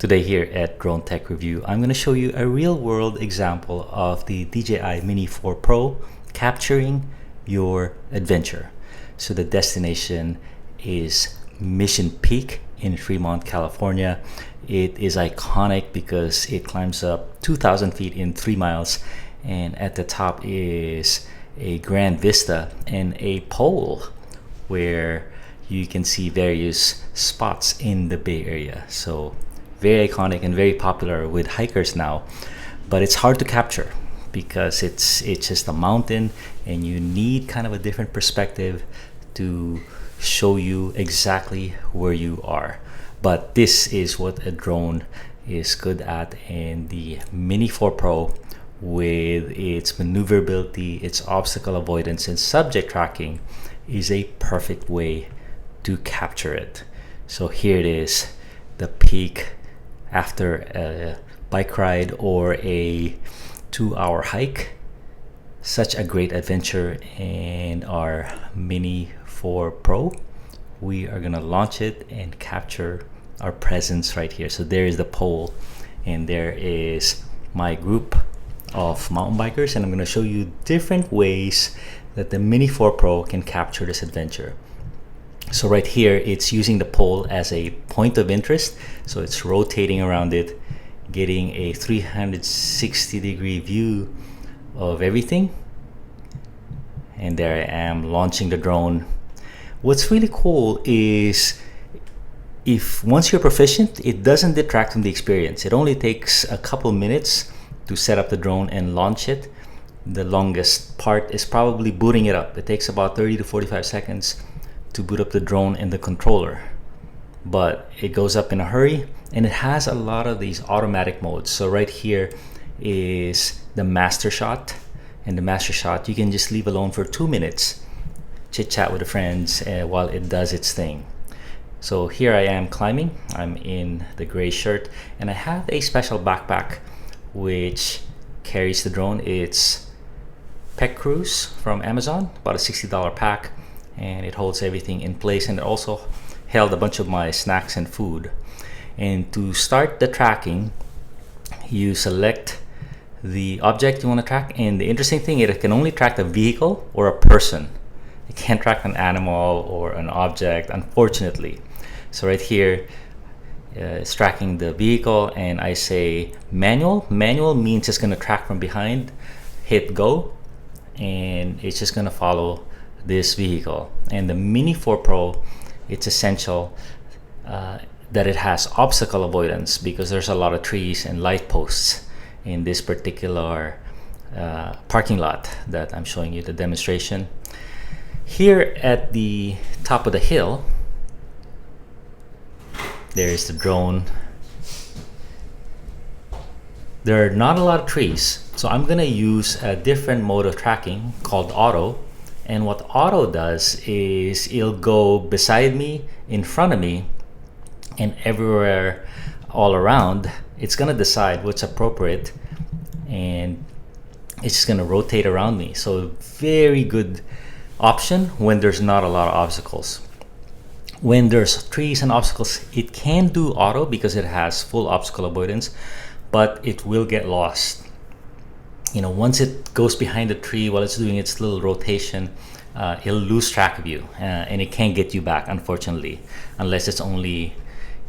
Today here at Drone Tech Review, I'm going to show you a real-world example of the DJI Mini 4 Pro capturing your adventure. So the destination is Mission Peak in Fremont, California. It is iconic because it climbs up 2,000 feet in 3 miles, and at the top is a grand vista and a pole where you can see various spots in the Bay Area. So very iconic and very popular with hikers now, but it's hard to capture because it's just a mountain and you need kind of a different perspective to show you exactly where you are. But this is what a drone is good at, and the Mini 4 Pro, with its maneuverability, its obstacle avoidance, and subject tracking, is a perfect way to capture it. So here it is, the peak after a bike ride or a 2-hour hike. Such a great adventure. And our Mini 4 Pro, we are gonna launch it and capture our presence right here. So there is the pole, and there is my group of mountain bikers, and I'm gonna show you different ways that the Mini 4 Pro can capture this adventure. So right here, it's using the pole as a point of interest. So it's rotating around it, getting a 360-degree view of everything. And there I am launching the drone. What's really cool is if once you're proficient, it doesn't detract from the experience. It only takes a couple minutes to set up the drone and launch it. The longest part is probably booting it up. It takes about 30 to 45 seconds to boot up the drone and the controller, but it goes up in a hurry, and it has a lot of these automatic modes. So right here is the master shot, and the master shot you can just leave alone for 2 minutes, chit chat with the friends while it does its thing. So here I am climbing. I'm in the gray shirt, and I have a special backpack which carries the drone. It's Pet Cruise from Amazon, about a $60 pack, and it holds everything in place, and it also held a bunch of my snacks and food. And to start the tracking, you select the object you want to track, and the interesting thing is it can only track the vehicle or a person. It can't track an animal or an object, unfortunately. So right here it's tracking the vehicle, and I say manual. Manual means it's going to track from behind. Hit go, and it's just going to follow this vehicle. And the Mini 4 Pro, it's essential that it has obstacle avoidance because there's a lot of trees and light posts in this particular parking lot that I'm showing you the demonstration. Here at the top of the hill, there's the drone. There are not a lot of trees, so I'm gonna use a different mode of tracking called auto. And what auto does is it'll go beside me, in front of me, and everywhere all around. It's gonna decide what's appropriate, and it's just gonna rotate around me. So very good option when there's not a lot of obstacles. When there's trees and obstacles, it can do auto because it has full obstacle avoidance, but it will get lost. Once it goes behind the tree while it's doing its little rotation, it'll lose track of you, and it can't get you back, unfortunately, unless it's only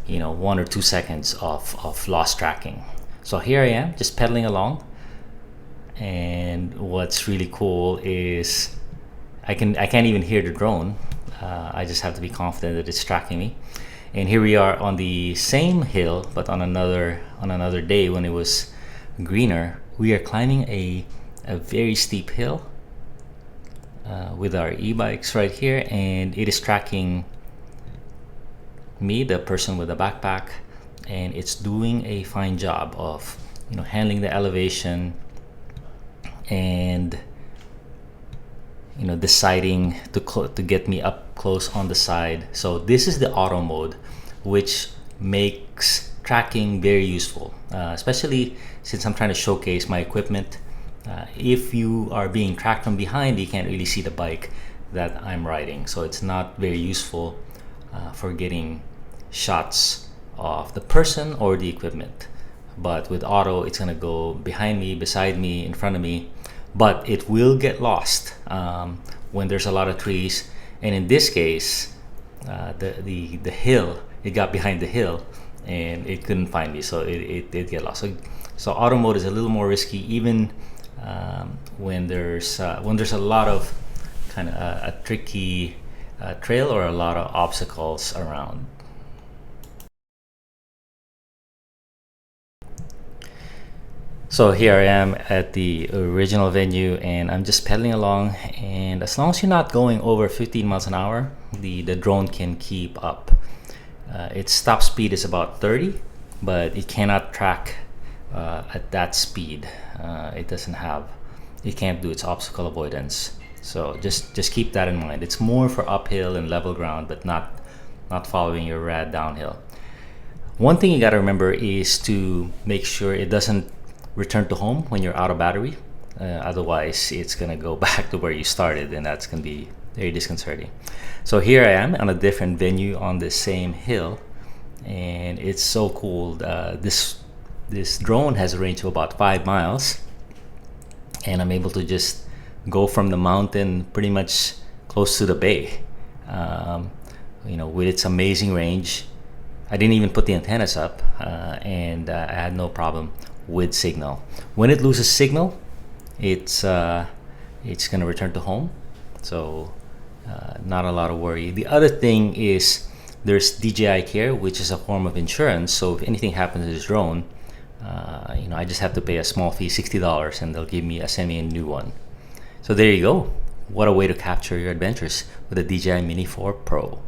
1 or 2 seconds of lost tracking. So here I am just pedaling along, and what's really cool is I can't even hear the drone. I just have to be confident that it's tracking me. And here we are on the same hill, but on another day when it was greener. We are climbing a very steep hill with our e-bikes right here, and it is tracking me, the person with the backpack, and it's doing a fine job of handling the elevation and deciding to get me up close on the side. So this is the auto mode, which makes tracking very useful, especially since I'm trying to showcase my equipment. If you are being tracked from behind, you can't really see the bike that I'm riding, so it's not very useful for getting shots of the person or the equipment. But with auto, it's gonna go behind me, beside me, in front of me, but it will get lost when there's a lot of trees. And in this case, the hill, it got behind the hill and it couldn't find me, so it did get lost. So auto mode is a little more risky, even when there's a lot of kind of a tricky trail or a lot of obstacles around. So here I am at the original venue and I'm just pedaling along, and as long as you're not going over 15 miles an hour, the drone can keep up. Its top speed is about 30, but it cannot track at that speed. It can't do its obstacle avoidance. So just keep that in mind. It's more for uphill and level ground, but not following your rad downhill. One thing you got to remember is to make sure it doesn't return to home when you're out of battery. Otherwise, it's gonna go back to where you started, and that's gonna be very disconcerting. So here I am on a different venue on the same hill, and it's so cool. This drone has a range of about 5 miles, and I'm able to just go from the mountain pretty much close to the bay. With its amazing range, I didn't even put the antennas up, and I had no problem with signal. When it loses signal, it's gonna return to home, so not a lot of worry. The other thing is there's DJI Care, which is a form of insurance. So if anything happens to this drone, I just have to pay a small fee, $60, and they'll send me a new one. So there you go. What a way to capture your adventures with the DJI Mini 4 Pro.